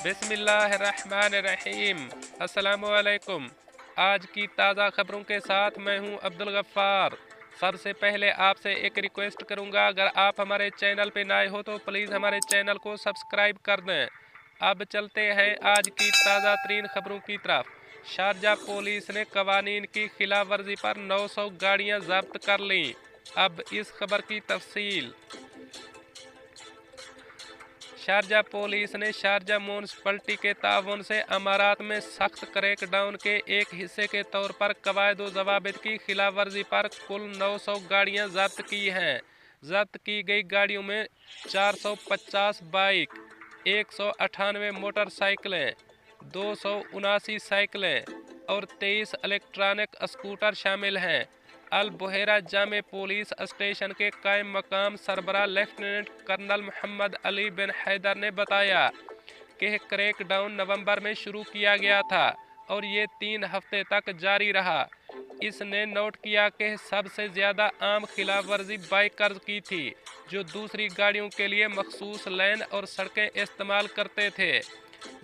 बिस्मिल्लाहिर्रहमानिर्रहीम। अस्सलामुअलैकुम। आज की ताज़ा खबरों के साथ मैं हूं अब्दुल गफ्फार। सबसे पहले आपसे एक रिक्वेस्ट करूंगा, अगर आप हमारे चैनल पे नए हो तो प्लीज़ हमारे चैनल को सब्सक्राइब कर दें। अब चलते हैं आज की ताज़ा तरीन खबरों की तरफ। शारजा पुलिस ने कवानीन की खिलाफ वर्जी पर 900 गाड़ियाँ जब्त कर लीं। अब इस खबर की तफसील। शारजा पुलिस ने शारजा म्यूनसिपलिटी के ताउन से अमारात में सख्त क्रैकडाउन के एक हिस्से के तौर पर कवायद ज़वाबित की खिलाफ वर्जी पर कुल 900 गाड़ियां जब्त की हैं। जब्त की गई गाड़ियों में 450 बाइक, 198 मोटरसाइकिलें, 279 साइकिलें और 23 इलेक्ट्रॉनिक स्कूटर शामिल हैं। अल बुहेरा जामे पुलिस स्टेशन के कायम मकाम सरबरा लेफ्टिनेंट कर्नल मोहम्मद अली बिन हैदर ने बताया कि क्रैकडाउन नवंबर में शुरू किया गया था और ये 3 हफ्ते तक जारी रहा। इसने नोट किया कि सबसे ज़्यादा आम खिलाफ वर्जी बाइकर्स की थी, जो दूसरी गाड़ियों के लिए मखसूस लेन और सड़कें इस्तेमाल करते थे।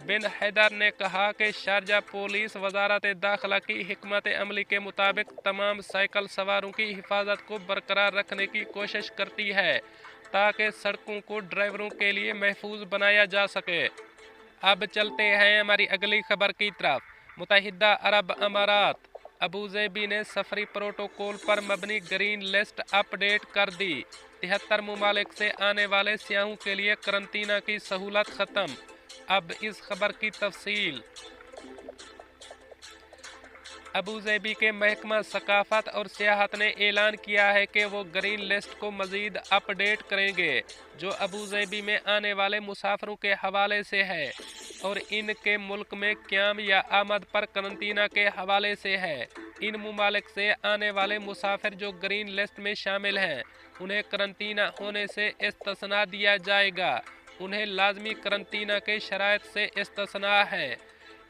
बिन हैदर ने कहा कि शारजा पुलिस वजारत दाखिला की हिकमत अमली के मुताबिक तमाम साइकिल सवारों की हिफाजत को बरकरार रखने की कोशिश करती है ताकि सड़कों को ड्राइवरों के लिए महफूज बनाया जा सके। अब चलते हैं हमारी अगली खबर की तरफ। मुत्तहिदा अरब अमारात अबूज़ेबी ने सफरी प्रोटोकॉल पर मबनी ग्रीन लिस्ट अपडेट कर दी। 73 मुमालिक से आने वाले सियाहों के लिए करंतना की सहूलत ख़त्म। अब इस खबर की तफसील। अबूज़ेबी के महकमा सकाफत और सियाहत ने ऐलान किया है कि वो ग्रीन लिस्ट को मज़ीद अपडेट करेंगे, जो अबूज़ेबी में आने वाले मुसाफिरों के हवाले से है और इनके मुल्क में क़याम या आमद पर करंतना के हवाले से है। इन मुमालिक से आने वाले मुसाफिर जो ग्रीन लिस्ट में शामिल हैं, उन्हें करंतना होने से इस्तिस्ना दिया जाएगा। उन्हें लाजमी करंतना के शराइत से इस्तिस्ना है।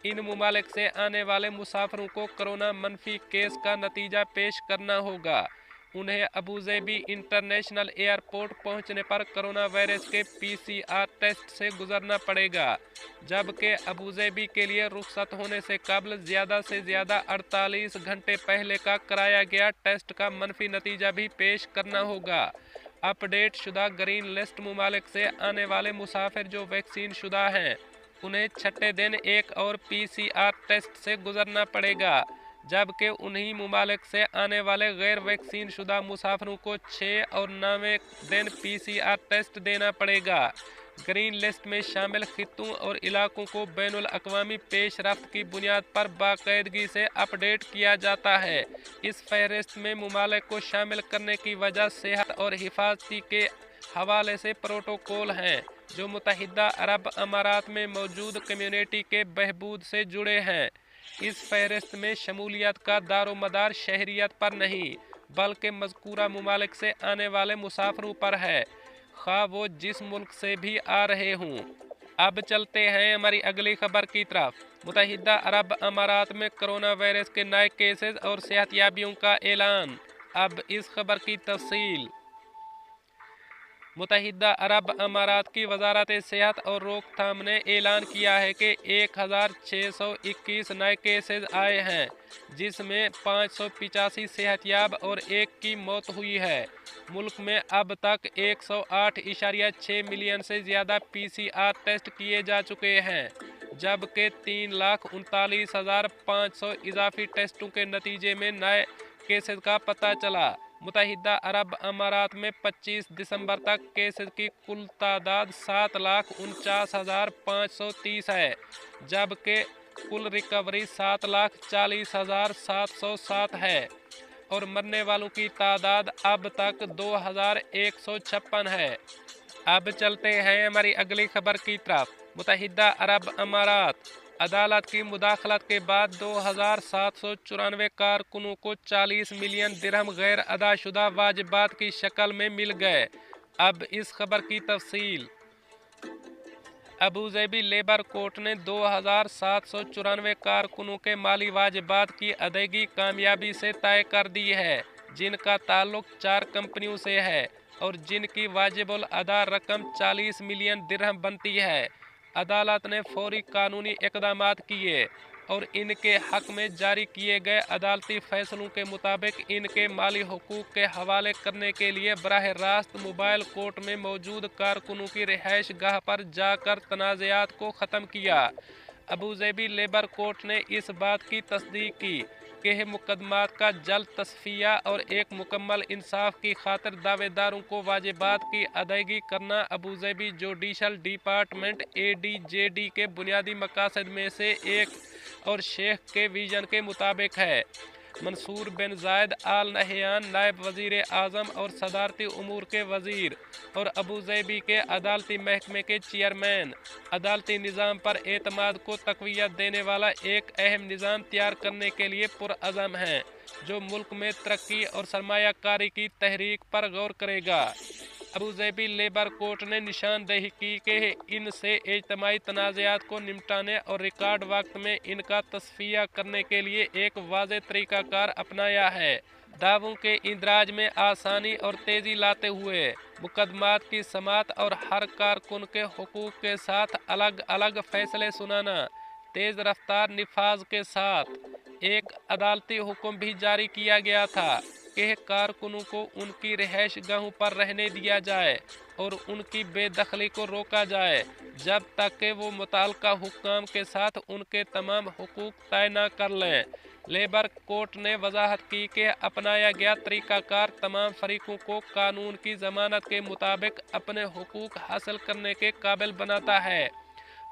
इन मुमालिक से आने वाले मुसाफिरों को कोरोना मनफी केस का नतीजा पेश करना होगा। उन्हें अबूज़ेबी इंटरनेशनल एयरपोर्ट पहुंचने पर कोरोना वायरस के PCR टेस्ट से गुजरना पड़ेगा, जबकि अबूज़ेबी के लिए रुखसत होने से कबल ज़्यादा से ज़्यादा 48 घंटे पहले का कराया गया टेस्ट का मनफी नतीजा भी पेश करना होगा। अपडेट शुदा ग्रीन लिस्ट मुमालिक से आने वाले मुसाफिर जो वैक्सीन शुदा हैं, उन्हें छठे दिन एक और PCR टेस्ट से गुजरना पड़ेगा, जबकि उन्हीं मुमालिक से आने वाले गैर वैक्सीन शुदा मुसाफिरों को 6 और 9वें दिन PCR टेस्ट देना पड़ेगा। ग्रीन लिस्ट में शामिल खित्तों और इलाकों को बैनुल अक़वामी पेश रफ्त की बुनियाद पर बाकायदगी से अपडेट किया जाता है। इस फहरिस्त में मुमालिक को शामिल करने की वजह सेहत और हिफाजती के हवाले से प्रोटोकॉल हैं, जो मुत्तहिदा अरब अमारात में मौजूद कम्युनिटी के बहबूद से जुड़े हैं। इस फहरिस्त में शमूलियत का दारोमदार शहरियत पर नहीं, बल्कि मज़कूरा मुमालिक से आने वाले मुसाफिरों पर है, खा वो जिस मुल्क से भी आ रहे हों। अब चलते हैं हमारी अगली खबर की तरफ। मुत्तहिदा अरब अमारात में कोरोना वायरस के नए केसेस और सेहतियाबियों का ऐलान। अब इस खबर की तफसील। मुत्तहिदा अरब अमारात की वजारत सेहत और रोकथाम ने ऐलान किया है कि 1621 नए केसेस आए हैं, जिसमें 585 सेहतियाब और एक की मौत हुई है। मुल्क में अब तक 108.6 मिलियन से ज़्यादा PCR टेस्ट किए जा चुके हैं, जबकि 3,39,500 इजाफी टेस्टों के नतीजे में नए केसेस का पता चला। मुत्तहिदा अरब अमारात में 25 दिसंबर तक केसेस की कुल तादाद 7,49,530 है, जबकि कुल रिकवरी 7,40,707 है और मरने वालों की तादाद अब तक 2,156 है। अब चलते हैं हमारी अगली खबर की तरफ। मुत्तहिदा अरब अमारात अदालत की मुदाखलत के बाद 2,794 कारकुनों को 40 मिलियन दिरहम गैर अदाशुदा वाजिबात की शक्ल में मिल गए। अब इस खबर की तफसील। अबूज़ेबी लेबर कोर्ट ने 2,794 कारकुनों के माली वाजिबात की अदायगी कामयाबी से तय कर दी है, जिनका ताल्लुक 4 कंपनियों से है और जिनकी वाजिबुल अदा रकम 40 मिलियन दिरहम बनती है। अदालत ने फौरी कानूनी इक़दामात किए और इनके हक में जारी किए गए अदालती फैसलों के मुताबिक इनके माली हुकूक के हवाले करने के लिए बराह रास्त मोबाइल कोर्ट में मौजूद कारकुनों की रिहाइश गाह पर जाकर तनाज़ात को ख़त्म किया। अबूज़ेबी लेबर कोर्ट ने इस बात की तस्दीक की कि मुकदमात का जल्द तस्फिया और एक मुकम्मल इंसाफ की खातिर दावेदारों को वाजिबात की अदायगी करना अबूज़ेबी जुडिशल डिपार्टमेंट ADJD के बुनियादी मकासद में से एक और शेख के विजन के मुताबिक है। मंसूर बिन जायद आल नहयान नायब वज़ीर आज़म और सदारती उमूर के वज़ीर और अबूज़ेबी के अदालती महकमे के चेयरमैन अदालती निज़ाम पर एतमाद को तक़वियत देने वाला एक अहम निज़ाम तैयार करने के लिए पुरअज़म हैं, जो मुल्क में तरक्की और सरमायाकारी की तहरीक पर गौर करेगा। अबूज़ेबी लेबर कोर्ट ने निशानदेही की कि इनसे इज्तिमाई तनाज़ात को निपटाने और रिकॉर्ड वक्त में इनका तस्फिया करने के लिए एक वाज़ेह तरीक़ाकार अपनाया है। दावों के इंदराज में आसानी और तेज़ी लाते हुए मुकदमात की समाअत और हर कारकुन के हुकूक के साथ अलग अलग फ़ैसले सुनाना, तेज़ रफ्तार निफाज के साथ एक अदालती हुक्म भी जारी किया गया था कि कारकुनों को उनकी रिहाइश गाहों पर रहने दिया जाए और उनकी बेदखली को रोका जाए जब तक कि वो मुताल्लिका हुक्काम के साथ उनके तमाम हुकूक तय न कर लें। लेबर कोर्ट ने वजाहत की कि अपनाया गया तरीक़ाकार तमाम फरीकों को कानून की ज़मानत के मुताबिक अपने हुकूक हासिल करने के काबिल बनाता है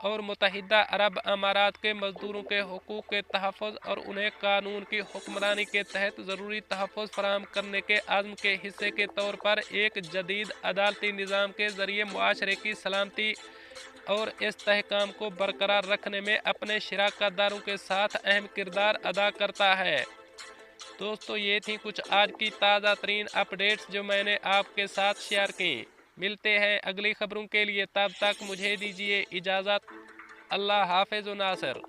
और मुत्तहिदा अरब अमारात के मज़दूरों के हुकूक के तहफ़्फ़ुज़ और उन्हें कानून की हुक्मरानी के तहत ज़रूरी तहफ़्फ़ुज़ फराहम करने के आज़्म के हिस्से के तौर पर एक जदीद अदालती निज़ाम के ज़रिए मुआशरे की सलामती और इस्तेहकाम को बरकरार रखने में अपने शराकतदारों के साथ अहम किरदार अदा करता है। दोस्तों, ये थी कुछ आज की ताज़ा तरीन अपडेट्स जो मैंने आपके साथ शेयर की। मिलते हैं अगली खबरों के लिए, तब तक मुझे दीजिए इजाज़त। अल्लाह हाफ़िज़ व नासिर।